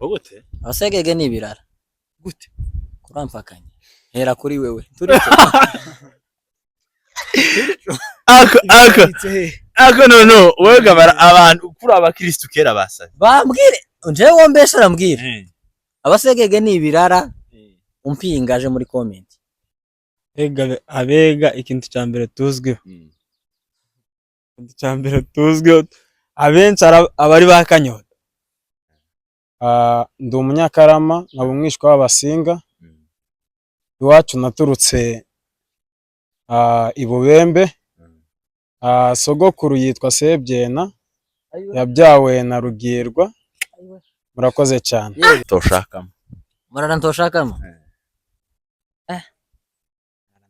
Gute? Abasegege ni ibirara. Gute? Kurampakanye. Hera kuri wewe. Turico. Ako no wewe gabara abantu kuri abakristo kera basabe. Bambwire nje wombesha arambwira. Abasegege ni ibirara. Umpingaje muri comment. Abega ikintu cyambere tuzwiho. Ikintu cyambere tuzwiho abenshi abari bakanyota. Ndi umunyakarama nkaba umwishwa w'abasinga. Iwacu naturutse Ibubembe. Sogokuru yitwa Sebyena, yabyawe na Rugirwa. Murakoze cyane. Toshakamo. Murara ntoshakamo.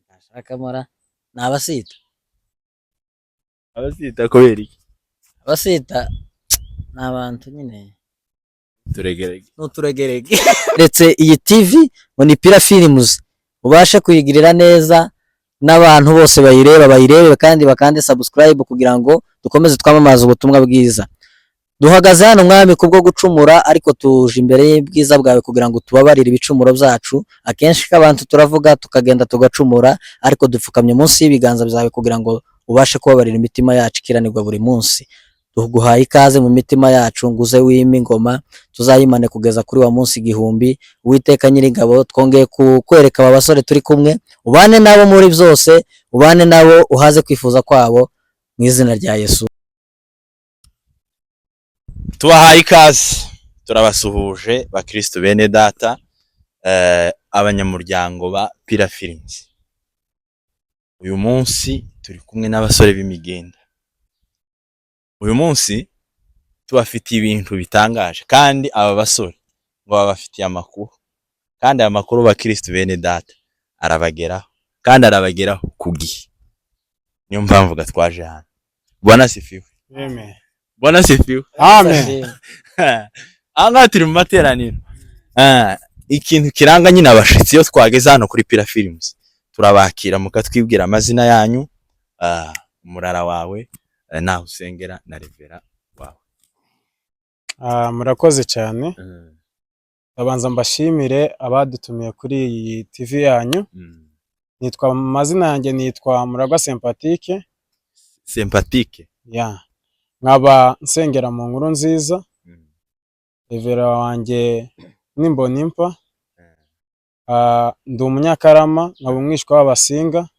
Ndashaka nabasita. Abasita kubera iki? Abasita nabantu nyine Turegerege. Nuturegerege. Ndetse iyi TV ngo ni Pira Films. Ubashe kuyigirira neza n'abantu bose bayirebe kandi bakande subscribe kugira ngo dukomeze twamamaza ubutumwa bwiza. Duhagaze hano mwami kubwo gucumura ariko tuje imbere y'ibwiza bwawe kugira ngo tubabarire ibicumuro byacu. Akenshi k'abantu turavuga tukagenda tugacumura ariko dupfukamye munsi y'ibiganza byawe kugira ngo ubashe kubabarira imitima yacu ikiranirwa buri munsi. Tuguhaye ikaze mu mitima yacu nguze wima ingoma tuzayimane kugeza kuri wa munsi igihumbi. Uwiteka Nyiringabo twongeye kukwereka aba basore turi kumwe, ubane nabo muri byose, ubane nabo uhaze kwifuza kwabo mu izina rya Yesu. Tubahaye ikaze, turabasuhuje bakristo bene data, abanyamuryango ba Pira Films. Uyu munsi turi kumwe n'abasore b'imigenda. Uyu munsi tubafitiye ibintu bitangaje kandi aba basore ngo babafitiye amakuru, kandi aya makuru bakristo bene data arabageraho kandi arabageraho ku gihe. Niyo mpamvu gatwaje hano. Bwana sifiwe. Amen. Bwana sifiwe. Amen. Anga turi mu materaniro. Ikintu kiranga nyine abashitsi yo twageze hano kuri Pira Films. Turabakira mukatwibwira amazina yanyu, umurara wawe, naho usengera na revera wawe. Murakoze cyane. Abanza mbashimire abadutumiye kuri iyi TV yanyu. Nitwa amazina yanjye nitwa Muragwa Sympathique. Sympathique. Ya. Nkaba nsengera mu nkuru nziza. Revera wanjye Nimbonimpa. Ndi umunyakarama nkaba umwishwa w'abasinga.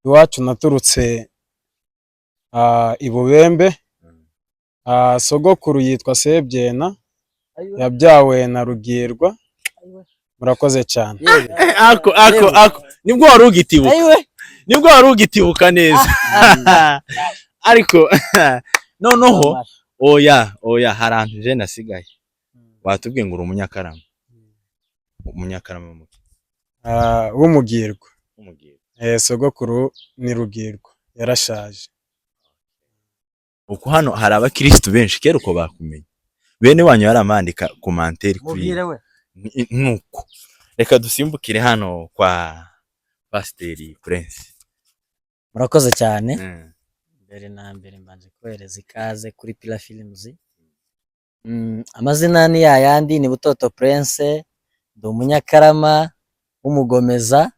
Iwacu naturutse Ibubembe. Sogokuru yitwa Sebyena, yabyawe na Rugirwa. Murakoze cyane. Ako nibwo wari ugitibuka. Nibwo wari ugitibuka neza. Ariko noneho oya harantuje nasigaye. Watubwiye ngo uri umunyakarama. Umunyakarama muke. W'umugirwa. Sogokuru ni Rugirwa, yarashaje. Uko hano hari abakristo benshi kera uko bakumenye. Bene wanyu yaramandika commentaire kuri nuko. Reka dusimbukire hano kwa Pasiteri Prince. Murakoze cyane. Mbere na mbere mbanje kohereza ikaze kuri Pira Films. Amazina ni yayandi ni Butoto Prince, ndi umunyakarama w'umugomeza,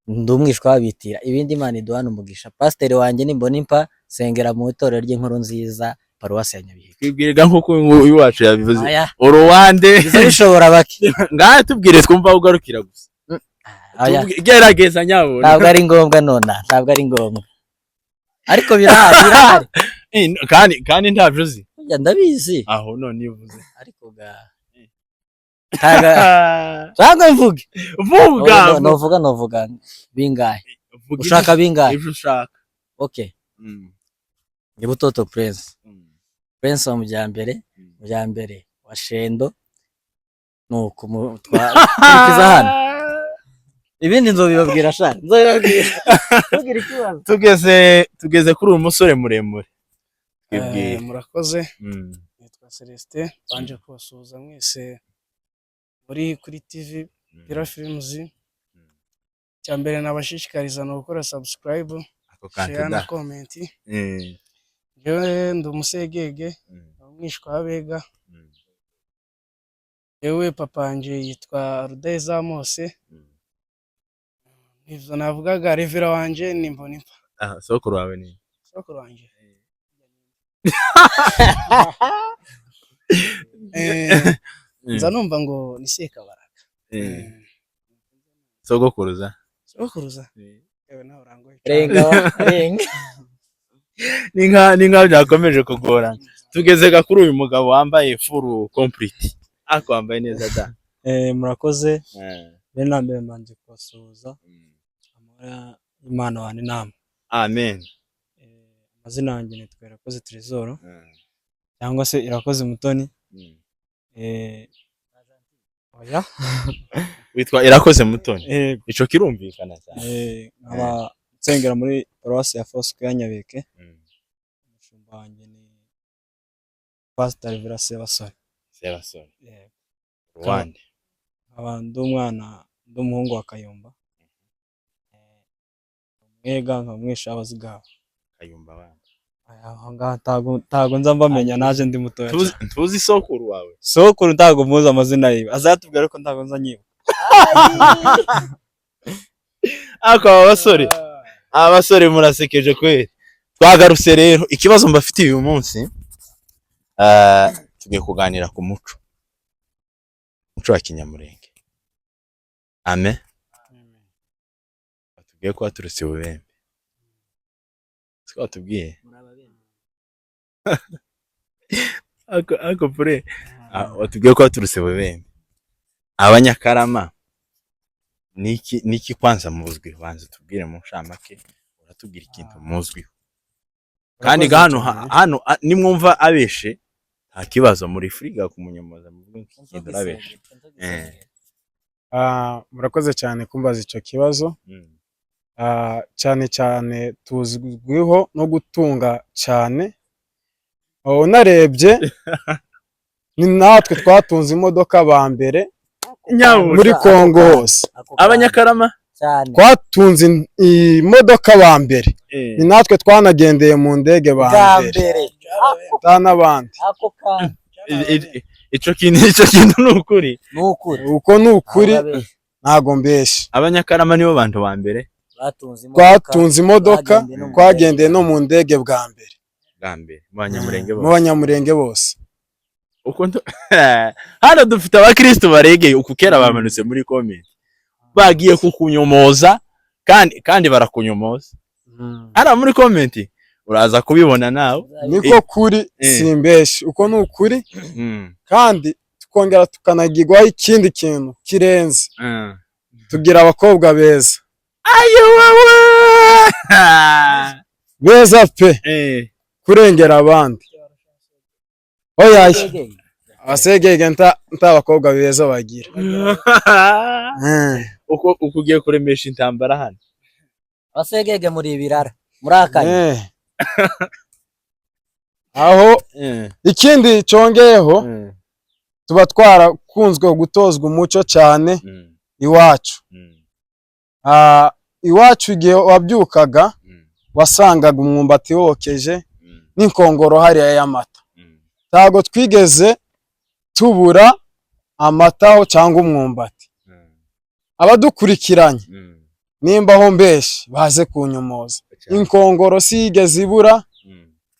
ndi umwishwa w'abitira. Ibindi Imana iduhana umugisha. Pasiteri wanjye Nimbonimpa, sengera mu itorero ry'inkuru nziza paruwasi ya Nyabihu. Kwibwirega nkuko uyu wacu yabivuze. Uruwande bishobora bake. Ngaha tubwire twumva ugarukira gusa. Gerageza nyabo. Ntabwo ari ngombwa nona, ntabwo ari ngombwa. Ariko birahari. Kandi ntavyo uzi. Ndabizi. Aho none uvuze. Ariko Cyangwa mvuge. Vuga. Novuga bingahe. Ushaka bingahe? Ibyo ushaka. Okay. Ni Butoto Prince. Prince wa mujyambere wa Shendo. Nuko twakiza hano. Ibindi nzobibabwira shaka. Nzobibabwira. Tugira ikibazo. Tugeze kuri uyu musore muremure. Murakoze. Nitwa Celestin, banje kubasuhuza mwese muri kuri TV Pira Films. Cyambere nabashishikariza no gukora subscribe, share na comment. Jewe ndi umusegege, umwishwa w'abega. Yewe papa wanje yitwa Rudeza Mose. Ivyo navugaga revera wanje ni Mbonimpa. Sokuru wawe ni Sokuru wanje. Nza numva ngo ni Sekabaraka. sogokuruza Sokuruza. Yewe nawe urangoye. renga ninka byakomeje kugorana. Tugeze kuri uyu mugabo wambaye full complete, ako wambaye neza da. Murakoze bene nambe mbanje kubasuhuza amara Imana wane nama. Amen. Amazina yanjye nitwa Irakoze Trésor cyangwa se Irakoze Mutoni. Oya Witwa Irakoze Mutoni. Ico kirumvikana cyane. nkaba nsengera muri Paroisse ya Fosque ya Nyabeke. Umushumba wanjye ni Pastor Virase Basore. Sebasore. Rwanda. Ndi umwana ndumuhungu wa Kayumba. Mwega nkamwisha abazigaba. Kayumba bana. Aho ngaho tago nza mbamenya naje ndi mutoya. Tuzi sokuru wawe. Sokuru ntago muzi amazina yiwe. Azatubwira ko ntago nza nyiwe. Ako abasore murasekeje kweli. Twagarutse rero ikibazo mbafitiye uyu munsi tugiye kuganira ku muco wa Kinyamurenge. Amen. Tugiye ko aturutse Bubembe. Siko tubwiye. Ako pure. Tugiye ko aturutse Bubembe. Abanyakarama niki kwanza muzwi banze tubwire mu nshamake uratubwira ikintu muzwi. Kandi hano nimwumva abeshe nta kibazo muri friga kumunyomoza muvuga ikintu urabeshe. Murakoze cyane kumbaza ico kibazo. Cyane tuzwiho no gutunga cyane. Narebye ni natwe twatunze imodoka ba mbere muri Kongo hose. Abanyakarama Twatunze imodoka ba mbere. Ni natwe twanagendeye mu ndege ba mbere. N'abandi. Ico kintu nukuri. Uko nukuri ntago mbeshe. Abanyakarama nibo bantu ba mbere twatunze imodoka, twagendeye no mu ndege bwa mbere. Mu Banyamurenge bose. Uko hano dufite abakristo baregeye ukukera bamanutse muri comment. Bagiye kukunyomoza kandi barakunyomoza. Ara muri comment uraza kubibona nawe. Niko kuri simbeshe. Uko nukuri kandi tukongera tukanagirwaho ikindi kintu kirenze. Tugira abakobwa beza. Ayo wawe. Beza pe. Kurengera abandi. Oya. Abasegege nta abakobwa beza bagira. Uko ugiye kuremesha intambara hano. Abasegege muri ibirara muri akanya. Aho ikindi congeyeho tuba twarakunzwe gutozwa umuco cyane iwacu. Iwacu igihe wabyukaga wasangaga umwumbati wokeje n'inkongoro hariya y'amata. Ntago twigeze tubura amataho cyangwa umwumbati. Abadukurikiranye nimba aho mbeshe baze kunyomoza. Inkongoro sigeze ibura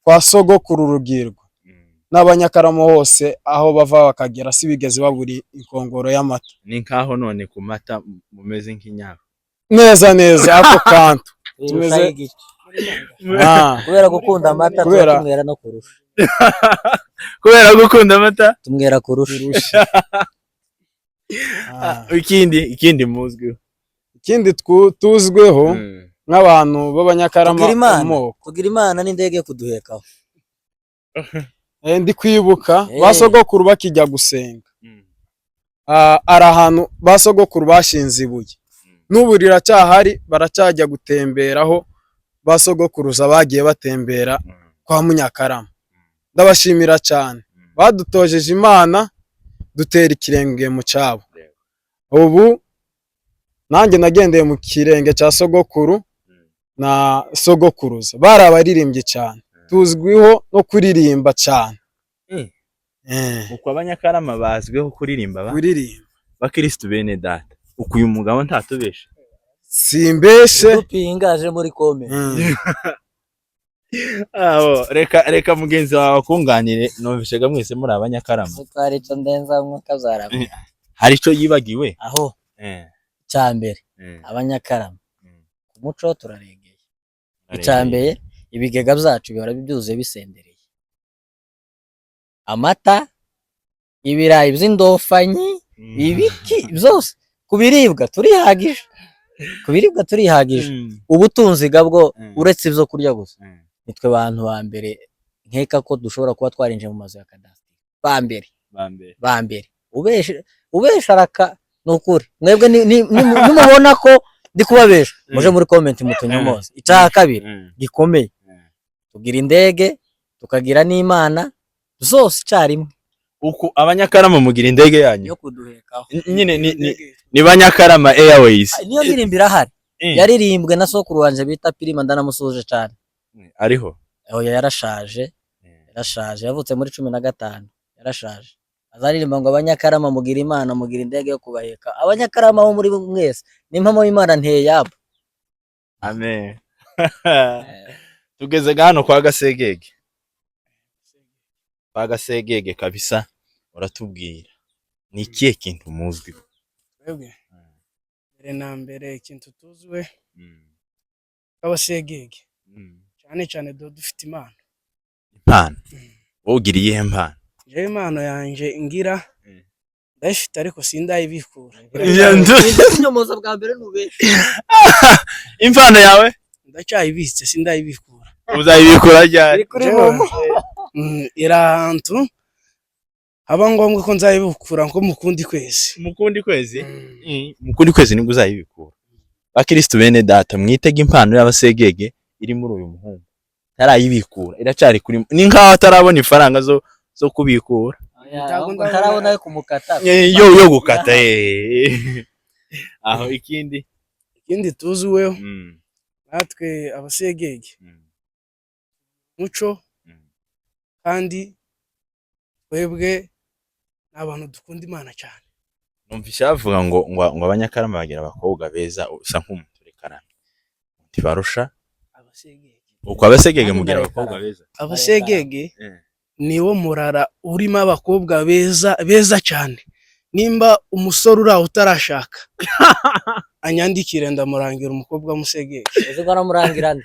kwa sogokuru Rugirwa. N'abanyakaramo hose aho bava bakagera sibigeze baburi inkongoro y'amata. Ni nkaho none ku mata mumeze nk'inyabo. Neza ako kantu. Tumeze kubera gukunda amata tumwera no kurusha. Kubera gukunda amata tumwera kurusha. Ikindi muzwiho. Ikindi tuzweho nk'abantu b'abanyakarama kugira Imana n'indege yo kuduhekaho. Ndi kwibuka basogokuru bakijya gusenga. Ari ahantu basogokuru bashinze ibuye. N'ubu riracyahari baracyajya gutemberaho basogokuruza bagiye batembera kwa Munyakarama. Ndabashimira cyane. Badutojeje Imana dutera ikirenge mu cyabo. Ubu nanjye nagendeye mu kirenge cya sogokuru na sogokuruza. Barabaririmbye cyane. Tuzwiho no kuririmba cyane. uko abanyakarama bazwiho kuririmba kuririmba bakristo bene data uko uyu mugabo ntatubeshe simbeshe dupingaje muri comment aho reka mugenzi wawe akunganire numvishaga mwese muri abanyakarama uko ari cyo ndenza mwuka zarama hari ico yibagiwe aho cyambere abanyakarama ku muco turaregeye icyambere ibigega byacu bihora byuzuye bisendereye amata ibirayi by'indofanyi ibiki byose kubiribwa turihagije ubutunzi gabwo uretse ivyo kurya gusa nitwe bantu ba mbere nkeka ko dushobora kuba twarinje mu mazu ya kadasiteri ba mbere ubesha araka nukuri mwebwe nimubona ko ndi kubabesha muje muri comment mutunyomoze icyaha kabiri gikomeye tugira indege tukagira n'Imana zose cyarimwe uko abanyakarama mugira indege yanyu yo kuduhekaho nyine ni banyakarama Airways niyo ndirimbo irahari yaririmbwe na sokuru wanje bita Pirima ndanamusuje cyane ariho oya yarashaje yavutse muri 15 yarashaje azaririmba ngo abanyakarama mugira Imana mugira indege yo kubaheka abanyakarama bo muri mwese nimpamo y'Imana nteye yabo amen tugeze hano kwa Gasegege kabisa uratubwira ni ikihe kintu muzwi twebwe mbere na mbere ikintu tuzwe Abasegege cyane dufite impano wogiriye impano je impano yanje ngira ndayifite ariko sindayibikura nyomoza bwa mbere nubeshe impano yawe ndacyayibitse sindayibikura uzayibikura ryari kuri momo irantu haba ngombwa ko nzayibukura nko mukundi kwezi nibwo uzayibikura bakristo bene data mwitega impano y'Abasegege iri muri uyu muhungu tarayibikura iracari kuri ni nkaho atarabona ifaranga zo kubikura tarabona yo kumukata yo gukata aho ikindi tuzuweho natwe Abasegege muco kandi twebwe n'abantu dukunda Imana cyane numvisha bavuga ngo abanyakarama bagira abakobwa beza usa nk'umuturekarana ntibarusha uko Abasegege mugira abakobwa beza Abasegege niwo murara urimo abakobwa beza cyane nimba umusore uraho utarashaka anyandikire ndamurangira umukobwa w'Umusegege uzi ko namurangira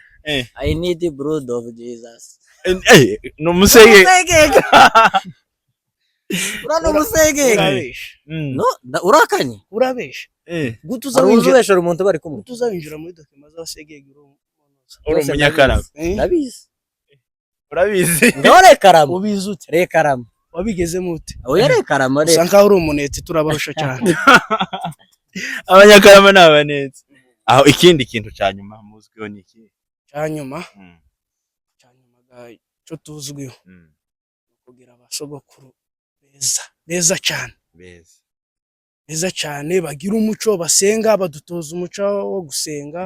I need the blood of Jesus no Umusegege urano Umusegege no urakanye urabesha gutuza winjira umuntu bari kumwe gutuza winjira muri dokima z'Abasegege uri umunyakarama urabizi ndarekarama ubizi ute rekarama wabigezemo ute oya rekarama usa nkaho uri umunete turabarusha cyane abanyakarama n'abanetse aho ikindi kintu cyanyuma muzwiho ni iki cyanyuma cyo tuzwiho kugira abasogokuru beza cyane bagira umuco basenga badutoza umuco wo gusenga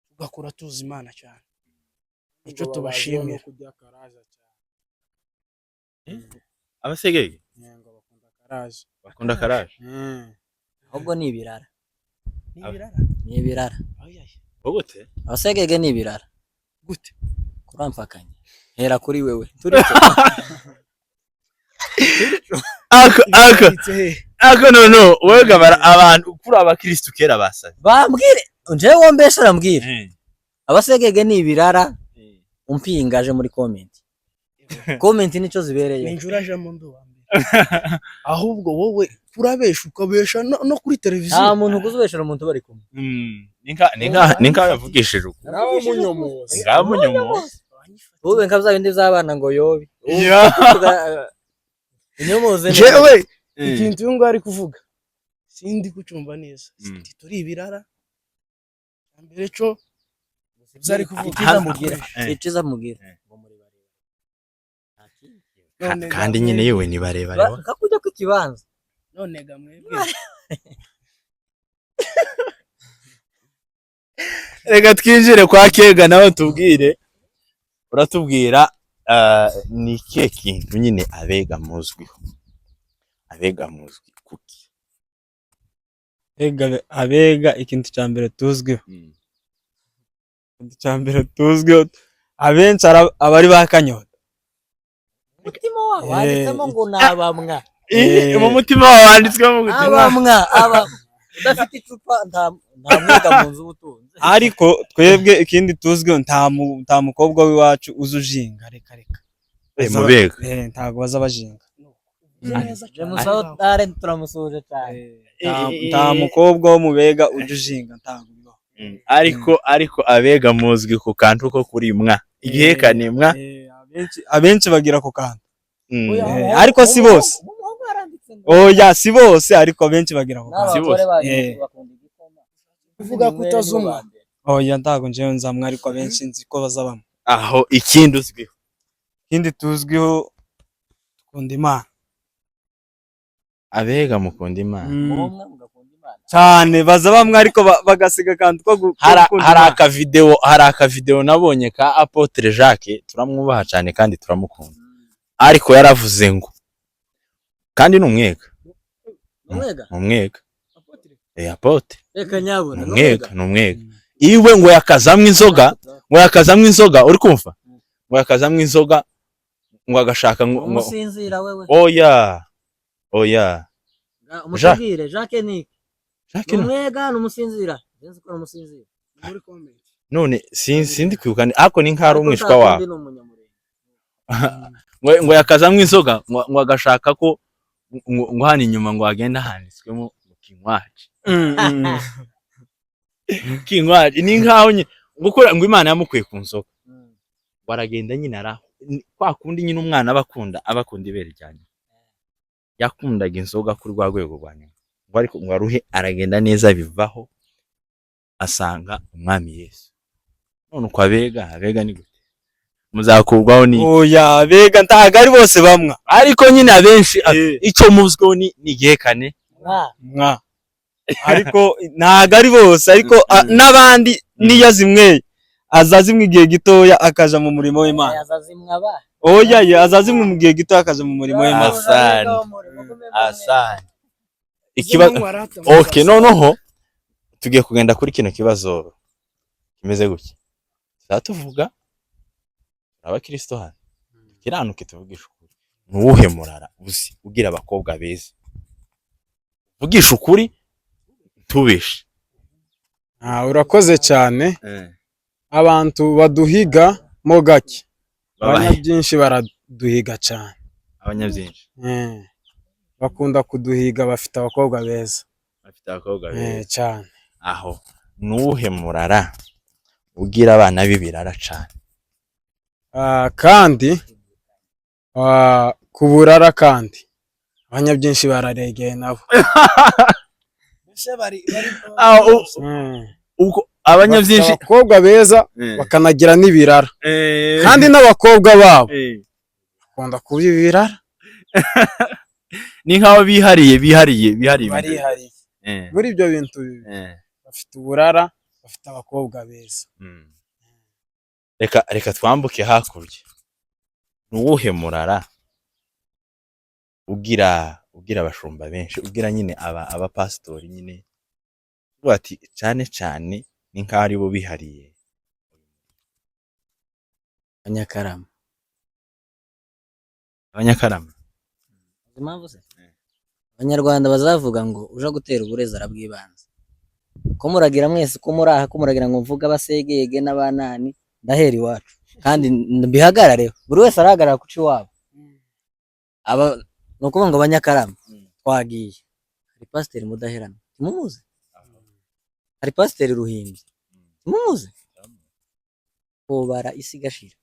tugakura tuzi Imana cyane icyo tubashimira Abasegege bakunda karaje ahubwo ni ibirara gute Abasegege ni ibirara gute kurampakanye hera kuri wewe turike ako no wega abantu kuri abakristo kera basaze bambwire nje wombesha arambwira Abasegege ni ibirara umpingaje muri comment nico zibereye ninjuraje mu nduwambere ahubwo wowe kurabesha ukabesha no kuri televiziyo nta muntu kuzubeshera umuntu bari kumwe ninka yavugishije uko nawo munyomozi wowe nkabza bindi by'abana ngo yobi inyomoze jewe ikintu ngo ari kuvuga sindi kucumva neza sindi turi ibirara mbere cyo zari kuvuga iciza mugira ngo muri bare kandi nyine yewe ni barebare kakujya ku kibanza none ga mwebwe reka twinjire kwa Kega nawe tubwire uratubwira ni ikihe kintu nyine abega muzwiho? Abega muzwi kuki? Abega ikintu cya mbere tuzwiho, ikintu cya mbere tuzwiho abenshi abari bakanyota umutima wawe wanditsemo ngo nabamwa Mu mutima wawe wanditswemo ngo abamwa udafite icupa nta mwega mu nzu ubutunzi. ariko twebwe ikindi tuzwiho nta mukobwa w'iwacu uzujinga reka mubega ntago baza bajinga. Jemusawutare turamusuje cyane. Nta mukobwa wo mubega ujujinga ntago bibaho. ariko abega muzwi ku kantu ko kuri mwa igihekane mwa abenshi bagira ku kantu ariko si bose. Oya si bose ariko abenshi bagira ku kantu. N'abagore bakunda igikoma uvuga ko utazumwa. Oya ntago njewe nzamwa ariko abenshi nzi ko bazabamo. Aho ikindi uzwiho? Ikindi tuzwiho dukunda Imana. Abega mukunda Imana cyane baza bamwe ariko bagasiga kantu ko gukunda. Hari akavideo nabonye ka Apotre Jacques, turamwubaha cyane kandi turamukunda, ariko yaravuze ngo kandi numwega Apotre reka nyabona numwega iwe ngo yakazamwe inzoga uri kumva, ngo yakazamwe inzoga ngo agashaka ngo umusinzira wewe. Oya umutubwire Jacques ni umwega n'umusinzira nzi ko umusinzira Muri comment none sindi kwibukana ako ni nkari umwishwa wawe ngo yakazamwe inzoga ngo agashaka ko ngo hano inyuma ngo agenda handitswemo kinywaji ni nkaho gukora ngo Imana yamukuye ku nzoga ngo aragenda nyine araho kwa kundi nyine umwana abakunda ibere cyane, yakundaga inzoga kuri rwa rwego rwa nyuma ngo ariko ngo aruhe aragenda neza bivaho asanga umwami Yesu. None uko abega ni gute muzakurwaho? ni oya abega ntago ari bose bamwa ariko nyine abenshi icyo muzwiho ni igihekane mwa ariko ntago ari bose ariko n'abandi niyo zimwe azazimwe igihe gitoya akaja mu murimo w'Imana. Oya azazimwe mu gihe gito akaja mu murimo w'Imana. Asani ikibazo. Okay, noneho tugiye kugenda kuri kino kibazo kimeze gutya. Tuvuga abakristo hano kiranuke tuvugisha ukuri. Nuwuhe murara uzi ugira abakobwa beza? Vugisha ukuri tubishe. Urakoze cyane. Abantu baduhiga mo gake, abanyabyinshi baraduhiga cyane. Abanyabyinshi bakunda kuduhiga, bafite abakobwa beza. Cyane. Aho nuwuhe murara ugira abana b'ibirara cyane? Kandi kuburara kandi abanyabyinshi bararegeye nabo. Uko abanyabyinshi abakobwa beza bakanagira n'ibirara, kandi n'abakobwa babo bakunda kuba ibirara. Ni nkaho bihariye muri ibyo bintu bafite uburara, bafite abakobwa beza. Reka twambuke hakurya. Nuwuhe murara ugira abashumba benshi, ugira nyine abapastori nyine bati cyane ni nkaho ari bo bihariye? Abanyakarama impamvu se Abanyarwanda bazavuga ngo uja gutera uburezi arabwibanza. Ko muragira mwese ko muraha ko muragira ngo mvuga abasegege n'abanani ndahera iwacu kandi mbihagarareho, buri wese arahagarara kuci wabo. Nukuvuga ngo Abanyakarama twagiye, hari pasiteri Mudaherana mumuze, hari pasiteri Ruhimbi mumuze, ko bara isigashira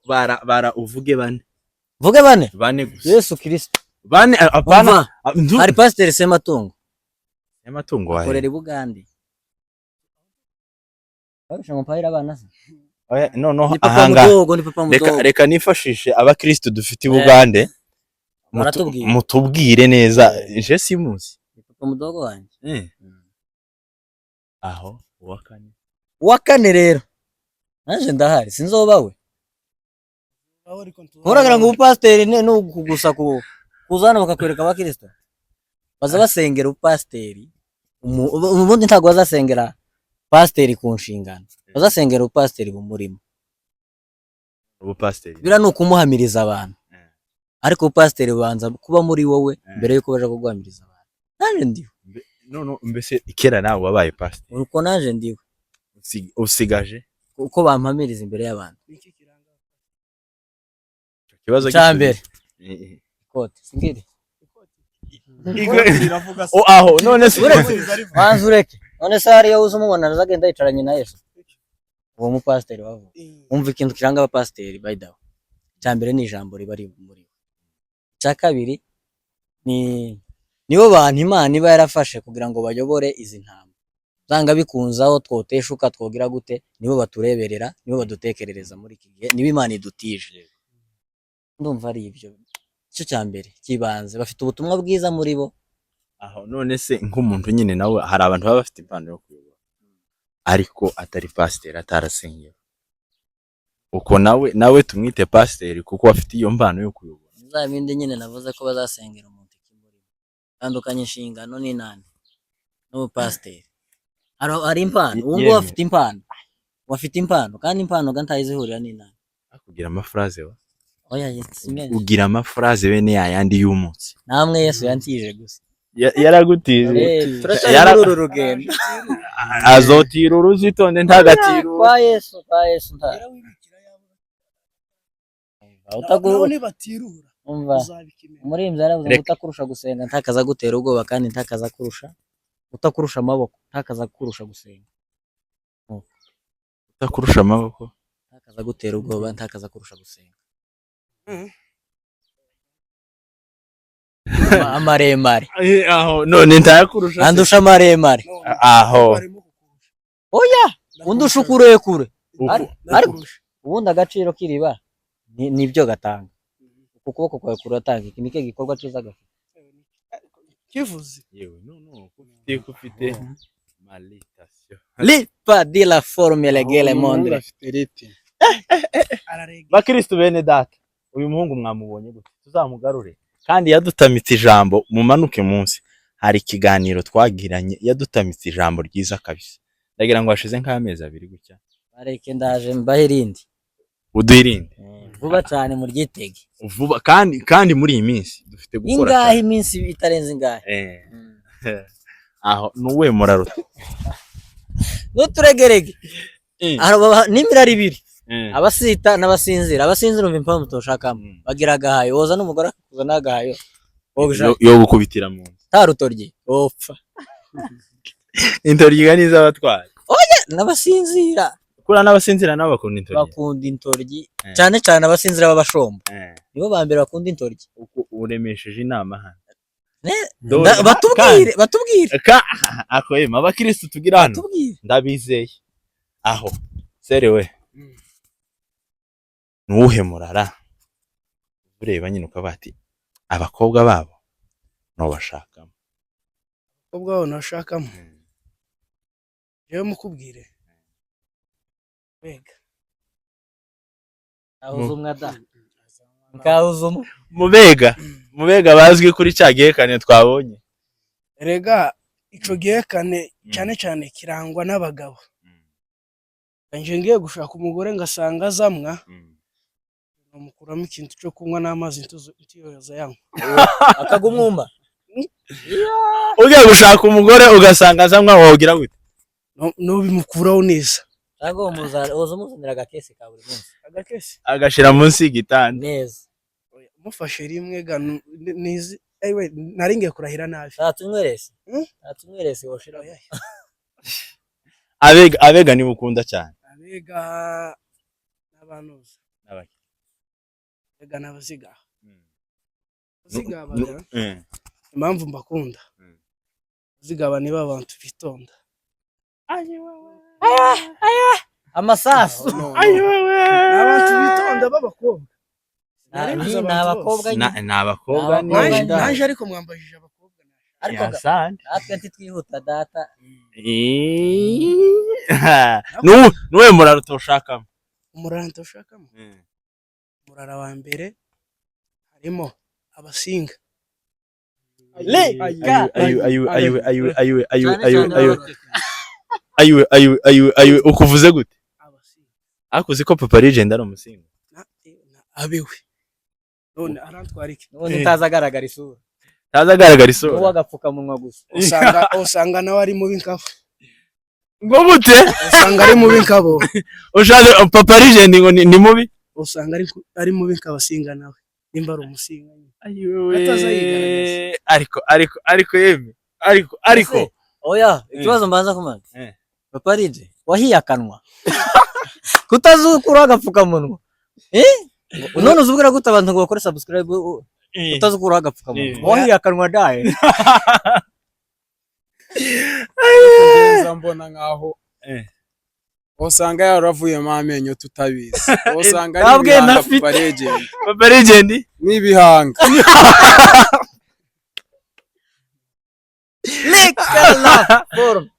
bara uvuge bane gusa. Yesu Kristo bane apana. Hari pasiteri Sematungo wahe akorera i Bugande, babisha mpayira abana se. Noneho ahanga reka nifashishe abakristo dufite i Bugande, mutubwire neza. Je simuzi papa mudogo wanje. Aho uwa kane rero naje ndahari, sinzoba we Uragira ngo ubupasiteri ni ukugusa kuzana bakakwereka abakristo baza basengera ubupasiteri ubundi ntabwo bazasengera pasiteri ku nshingano bazasengera ubupasiteri mu murimo ubupasiteri bira ni ukumuhamiriza abantu ariko ubupasiteri bubanza kuba muri wowe mbere yuko baje kuguhamiriza abantu naje ndiwe none mbese kera nawe wabaye pasiteri uko naje ndiwe usigaje uko bampamiriza imbere y'abantu ikibazo cyambere ikote singiri aho none se wanzu ureke none se hariyo uza umubona azagenda yicaranye na Yesu uwo mupasiteri wavuga umva ikintu kiranga abapasiteri by the way cyambere ni ijambo riba riri muri cya kabiri nibo bantu Imana iba yarafashe kugira ngo bayobore izi ntama zanga bikunzaho twoteshuka twogira gute nibo batureberera nibo badutekerereza muri iki gihe nibo Imana idutije ndumva ari ibyo cyo cyambere kibanze bafite ubutumwa bwiza muri bo aho none se nk'umuntu nyine nawe hari abantu baba bafite impano yo kuyobora ariko atari pasiteri atarasengera uko nawe tumwite pasiteri kuko afite iyo mpano yo kuyobora nzabindi nyine navuze ko bazasengera umuntu ikimuri tandukanye inshingano n'inani n'ubupasiteri hari impano uwo ngo bafite impano kandi impano gantayizihurira n'inani akugira amafraze wa oya ugira amafraze bene yayandi y'umunsi namwe Yesu yantije gusa yaragutije turashaka uru rugendo azotira uruzitonde ntagatiru kwa Yesu nta utagura batirura umva muri imwe yaravuze utakurusha gusenga ntakaza gutera ubwoba kandi ntakaza kurusha utakurusha amaboko ntakaza kurusha gusenga utakurusha amaboko ntakaza gutera ubwoba ntakaza kurusha gusenga amaremare aho none ntayakurusha andusha amaremare aho oya undusha ukurekure ariko ubundi agaciro kiriba nibyo gatanga ukuboko kwawe kuratanga iki nike gikorwa cyiza gafite kivuze yewe no ufite malitation lipa de la forme legale monde bakristo bene data uyu muhungu mwamubonye gute tuzamugarure kandi yadutamitse ijambo mumanuke munsi hari ikiganiro twagiranye yadutamitse ijambo ryiza kabisa ndagira ngo hashize nk'amezi 2 gutya bareke ndaje mbahe irindi uduirinde vuba cyane mu ryitege vuba kandi muri iyi minsi dufite gukora ingahe iminsi itarenze ingahe aho nuwe muraruta nuturegerege n'imirari ibiri abasita n'abasinzira umva impamvu toshakamo bagira gahayo woza n'umugore kuza nagahayo yo gukubitira mu tarutorye opfa intoryi ganiza abatwara oya n'abasinzira kura n'abasinzira nabo bakunda intoryi cyane cyane abasinzira b'abashombo nibo ba mbere bakunda intoryi uremesheje inama hano batubwire akoyema abakristo tugira hano ndabizeye aho serewe nuwuhemurara ureba nyine ukabati abakobwa babo no bashakamo abakobwa babo nashakamo yewe mukubwire wega ahuzumwa nkahuzumwa mubega bazwi kuri cya gihekane twabonye rega ico gihekane cyane kirangwa n'abagabo nje ngiye gushaka umugore ngasanga azamwa umukuramo ikintu cyo kunywa n'amazi ntiyoza yanywa akagumwumba ugiye gushaka umugore ugasanga azamwa wogira gute no bimukuraho neza Tago muzanira agakesi ka buri munsi. Agakesi. Agashira munsi y'igitanda. Neza. Mufashe rimwe gano nizi aiwe naringiye kurahira nabi. Tatungwerese. Tatungwerese woshira. Abega ni bukunda cyane. Abega n'abanuza. Nabaki. Abega n'abaziga. Zigaba. Impamvu mbakunda. Zigaba niba abantu bitonda. Amasasu. Abantu bitonda b'abakobwa. N'abakobwa naje ariko mwambajije abakobwa ariko natwe ntitwihuta data. Nuwe muraruto ushakamo. Umuranto ushakamo. umurara wa mbere harimo abasinga. ayiwe ukuvuze gute Abasinga. ariko uzi ko Papa Legend ari umusinga Abewe. None arantwara iki? Ubundi utazi agaragara isura. ntazagaragara isura Uwo agapfukamunwa gusa. Usanga nawe ari mubi nkabo. ngo gute Usanga ari mubi nkabo. ushaje Papa Legend ngo ni mubi Usanga ari mubi nk'abasinga nawe. Nimba ari umusinga. ayiwe ariko yeme ariko Oya, ikibazo mbanza kumaza. Eh. Papa Legend wahiye akanwa. Kutazukura agapfukamunwa. None uzubwira gute abantu ngo bakore subscribe utazukura agapfukamunwa. Wahiye akanwa daye. mbona nkaho usanga yaravuyemo amenyo tutabizi, usanga ari Ntabwe ibihanga nafite. Papa Legend Papa Legend n'ibihanga.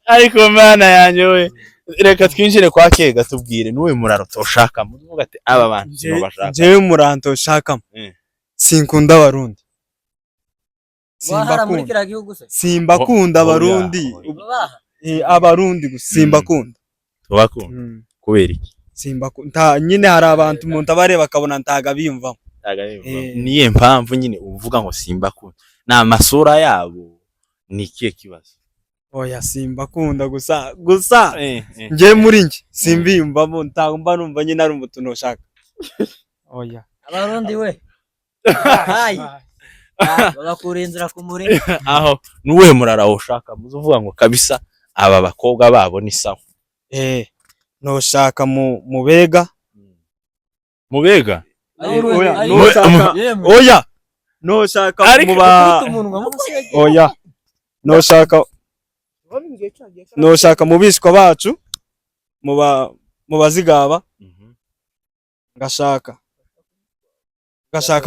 ariko mana yanjye we reka twinjire kwa Kega tubwire n'uwe muraro toshaka muvuga ati aba bantu sino bashaka Jewe umuranto ushakamo sinkunda abarundi, Wahara muri kira gihugu se. simbakunda abarundi, abarundi gusa simbakunda. tubakunda kubera iki Simbakunda nyine, hari abantu umuntu abareba akabona ntaga biyumvamo. niye mpamvu nyine uvuga ngo simbakunda na amasura yabo ni ikihe kibazo Oya simbakunda gusa nje muri nje simbiyumvamo, ntagomba numva nyine ari umuntu noshaka. Oya Abarundi we. Hayi. Bagakurindira ku muri. aho n'uwe murara ushaka muzuvuga ngo kabisa aba bakobwa babo ni sawa noshaka mubega mubega oya noshaka oya noshaka mubishwa bacu mubazigaba, ngashaka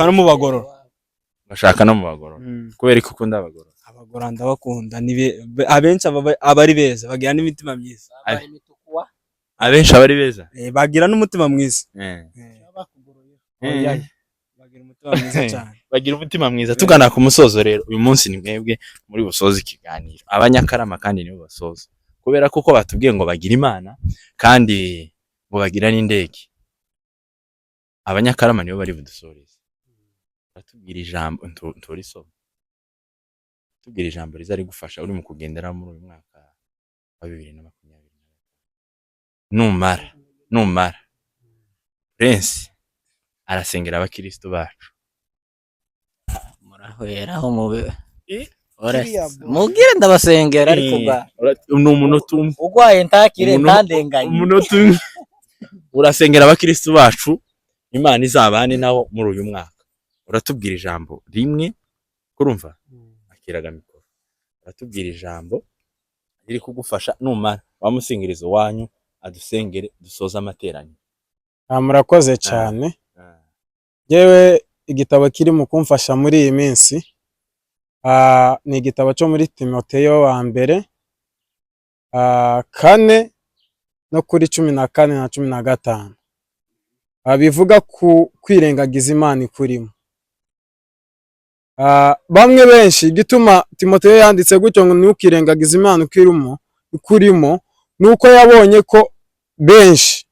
no mubagorora. bashaka no mubagorora kubera ko ukunda abagorora Abagorora ndabakunda, abenshi abari beza bagira n'imitima myiza, abenshi abari beza bagira n'umutima mwiza. Bagira umutima mwiza cyane. bagira umutima mwiza. Tugana ku musozo rero, uyu munsi ni mwebwe muri busoza ikiganiro, abanyakarama kandi nibo basoza, kubera kuko batubwiye ngo bagira Imana kandi ngo bagira n'indege. Abanyakarama nibo bari budusoreze, batubwira ijambo ntorisoma, tubwira ijambo rizari gufasha uri mu kugendera muri uyu mwaka wa 2020. numara Prince arasengera abakristo bacu. Murahweraho mube. Mugire ndabasengera ariko bwa. Ni umunota umwe. Ugwaye ntakire ntandenganye. Umunota umwe. Urasengera abakristo bacu, Imana izabane nabo muri uyu mwaka. Uratubwira ijambo rimwe, kurumva? Akiraga mikoro. Uratubwira ijambo riri kugufasha numara wamusingirizo wanyu adusengere dusoza amateraniro. Murakoze cyane. Yewe igitabo kiri mu kumfasha muri iyi minsi ni igitabo cyo muri Timoteyo wa mbere 4 no kuri 14 na 15 bivuga ku kwirengagiza Imana ikurimo. Bamwe benshi gituma Timoteyo yanditse gutyo ngo ntukirengagize Imana ikurimo nuko yabonye ko benshi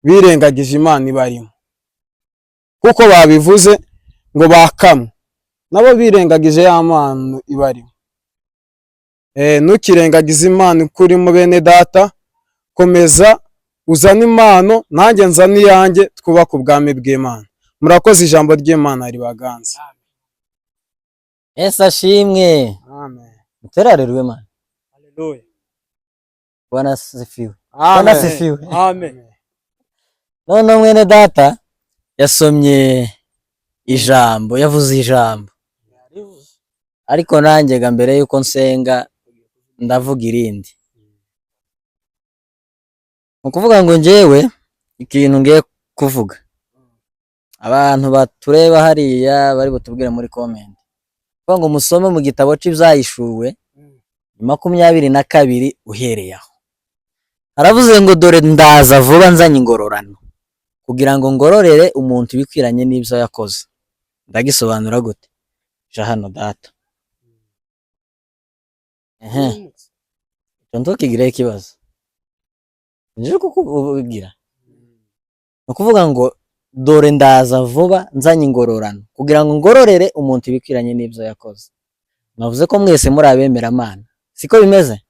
birengagije Imana ibarimo, kuko babivuze ngo bakamwe nabo birengagije ya Mana ibarimo. Ntukirengagize Imana ikurimo bene data, komeza uzana impano nanjye nzana iyanjye, twubaka ubwami bw'Imana. Murakoze, ijambo ry'Imana ribaganza. Yesu ashimwe. Amen. Muterarerwe Imana. Haleluya. Bwana sifiwe. Amen. Bwana sifiwe. Amen. None mwene data yasomye ijambo, yavuze ijambo. Ariko nanjye ga mbere yuko nsenga ndavuga irindi. Ukuvuga ngo njyewe ikintu ngiye kuvuga, abantu batureba hariya bari butubwire muri comment, kuvuga ngo musome mu gitabo cy'ibyayishuwe 22 uhereye aho. Aravuze ngo dore ndaza vuba nzanye ingororano kugira ngo ngororere umuntu ibikwiranye n'ibyo yakoze. Ndagisobanura gute? Ja hano data. Ntukigire ikibazo. Nje kukubwira. Nukuvuga ngo dore ndaza vuba nzanye ingororano kugira ngo ngororere umuntu ibikwiranye n'ibyo yakoze. Navuze ko mwese muri abemera Imana. Siko bimeze?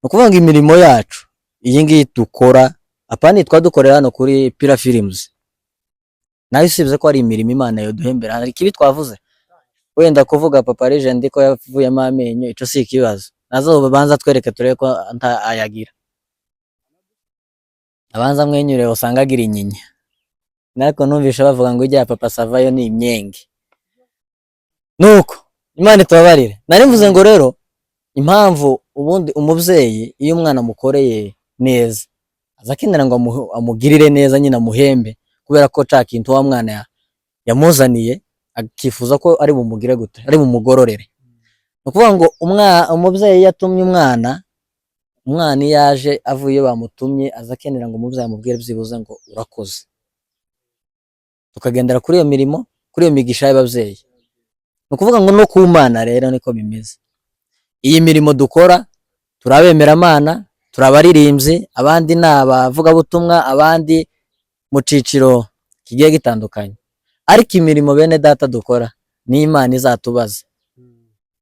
Nukuvuga ngo imirimo yacu iyi ngiyi dukora apani twadukorera hano kuri Pira Films. Nayo usibye ko ari imirimo Imana yoduhembera. Hari kibi twavuze. Wenda kuvuga Papa Legend ko yavuyemo amenyo ico si ikibazo. Nazo babanza twereke turebe ko ayagira. Abanza mwenyure usanga agira inyinya. Nariko numvisha bavuga ngo ijya Papa Savayo ni imyenge. Nuko Imana itubabarire. Nari mvuze ngo rero impamvu ubundi umuvyeyi iyo umwana mukoreye neza azakenera ngo amugirire neza nyina muhembe kubera ko ca kintu wa mwana yamuzaniye akifuza ko ari bumugire gute ari bumugororere. Nukuvuga ngo umuvyeyi yatumye umwana yaje avuye bamutumye azakenera ngo umuvyeyi amubwire byibuze ngo urakoze. Tukagendera kuri iyo mirimo kuri iyo migisha y'abavyeyi. Nukuvuga ngo no ku Mana rero niko bimeze. Iyi mirimo dukora turabemera Imana, turabaririmbyi, abandi nabavuga butumwa, abandi mu ciciro kigiye gitandukanye. Ariko imirimo bene data dukora ni Imana izatubaza.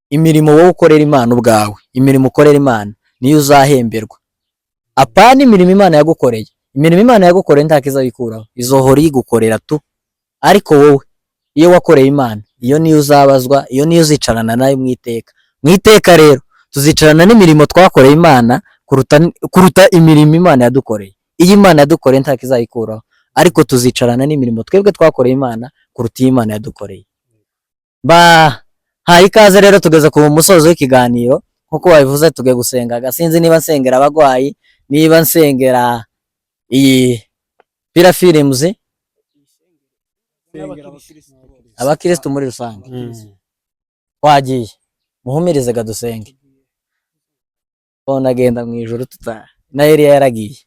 Imirimo wowe ukorera Imana ubwawe, imirimo ukorera Imana niyo uzahemberwa. Apana imirimo Imana yagukoreye. Imirimo Imana yagukoreye ntakizabikuraho. Izohora igukorera tu. Ariko wowe iyo wakoreye Imana, iyo niyo uzabazwa, iyo niyo uzicarana nayo mwiteka. Mwiteka rero tuzicarana n'imirimo twakoreye Imana kuruta imirimo Imana yadukoreye. Iyi Imana yadukoreye ntakizayikuraho. Ariko tuzicarana n'imirimo twebwe twakoreye Imana kuruta Imana yadukoreye. Hayi ikaze rero tugeze ku musozo w'ikiganiro nkuko wabivuze tugiye gusenga. Gasinzi niba nsengera abagwayi, niba nsengera iyi Pira Films, abakristo muri rusange. Wagiye muhumirize gadusenge. Bona genda mu ijuru na Eliya yaragiye.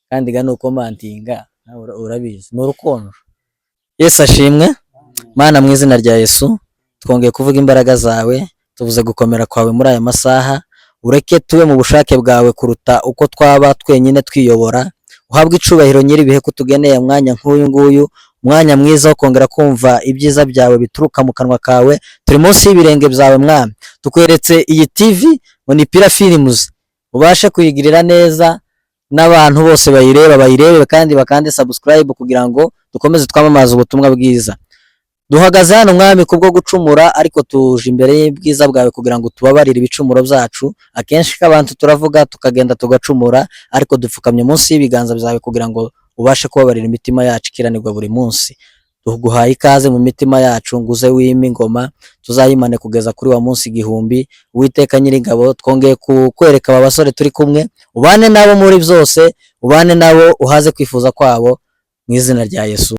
Kandi ga nuko mantinga urabizi n'urukonjo. Yesu ashimwe. Mana mu izina rya Yesu twongeye kuvuga imbaraga zawe, tuvuze gukomera kwawe muri aya masaha. Ureke tube mu bushake bwawe kuruta uko twaba twenyine twiyobora. Uhabwe icubahiro nyiri bihe kutugeneye mwanya nk'uyu nguyu, mwanya mwiza wo kongera kumva ibyiza byawe bituruka mu kanwa kawe. Turi munsi y'ibirenge byawe Mwami. Tukweretse iyi TV ngo ni Pira Films. Ubashe kuyigirira neza n'abantu bose bayirebe kandi bakande subscribe kugira ngo dukomeze twamamaza ubutumwa bwiza. Duhagaze hano Mwami kubwo gucumura, ariko tuje imbere y'ibwiza bwawe kugira ngo tubabarire ibicumuro byacu. Akenshi k'abantu turavuga tukagenda tugacumura, ariko dupfukamye munsi y'ibiganza byawe kugira ngo ubashe kubabarira imitima yacu ikiranirwa buri munsi. Tuguhaye ikaze mu mitima yacu, nguze wima ingoma tuzayimane kugeza kuri wa munsi 1000. Uwiteka Nyiringabo, twongeye kukwereka aba basore turi kumwe, ubane nabo muri byose, ubane nabo uhaze kwifuza kwabo mu izina rya Yesu.